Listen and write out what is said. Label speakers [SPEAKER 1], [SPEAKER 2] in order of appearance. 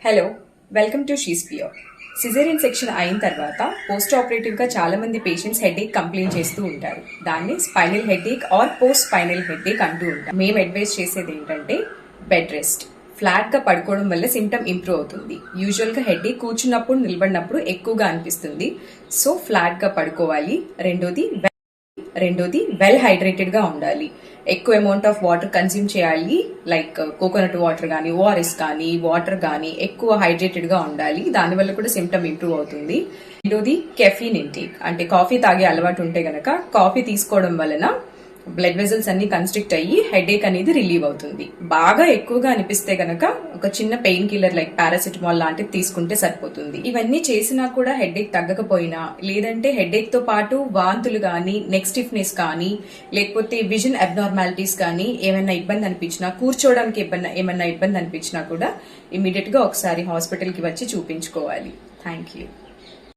[SPEAKER 1] Hello, welcome to Shesphere. Caesarean section అయిన తర్వాత post operative గా చాలా మంది పేషెంట్స్ హెడేక్ కంప్లైంట్ చేస్తూ ఉంటారు. దాన్ని spinal headache or post spinal headache అంటూ ఉంటారు. మేము అడ్వైస్ చేసేది ఏంటంటే బెడ్ రెస్ట్. ఫ్లాట్ గా పడుకోవడం వల్ల సిమ్టమ్ ఇంప్రూవ్ అవుతుంది. యూజువల్ గా హెడేక్ కూర్చున్నప్పుడు నిలబడినప్పుడు ఎక్కువగా అనిపిస్తుంది. సో ఫ్లాట్ గా పడుకోవాలి. రెండోది వెల్ హైడ్రేటెడ్ గా ఉండాలి. ఎక్కువ అమౌంట్ ఆఫ్ వాటర్ కన్స్యూమ్ చేయాలి. లైక్ కోకోనట్ వాటర్ కానీ, ఓఆర్ఎస్ కానీ, వాటర్ కానీ ఎక్కువ హైడ్రేటెడ్ గా ఉండాలి. దానివల్ల కూడా సిమ్టమ్ ఇంప్రూవ్ అవుతుంది. రెండోది కెఫీన్ ఇంటేక్. అంటే కాఫీ తాగే అలవాటు ఉంటే గనక కాఫీ తీసుకోవడం వలన బ్లడ్ వెజల్స్ అన్ని కన్స్ట్రిక్ట్ అయ్యి హెడేక్ అనేది రిలీవ్ అవుతుంది. బాగా ఎక్కువగా అనిపిస్తే గనక ఒక చిన్న పెయిన్ కిల్లర్ లైక్ పారాసిటమాల్ లాంటిది తీసుకుంటే సరిపోతుంది. ఇవన్నీ చేసినా కూడా హెడేక్ తగ్గకపోయినా, లేదంటే హెడేక్ తో పాటు వాంతులు కానీ, నెక్ స్టిఫ్నెస్ కానీ, లేకపోతే విజన్ అబ్నార్మాలిటీస్ కానీ ఏమైనా ఇబ్బంది అనిపించినా, కూర్చోవడానికి ఏమైనా ఇబ్బంది అనిపించినా కూడా ఇమీడియట్ గా ఒకసారి హాస్పిటల్ కి వచ్చి చూపించుకోవాలి. Thank you.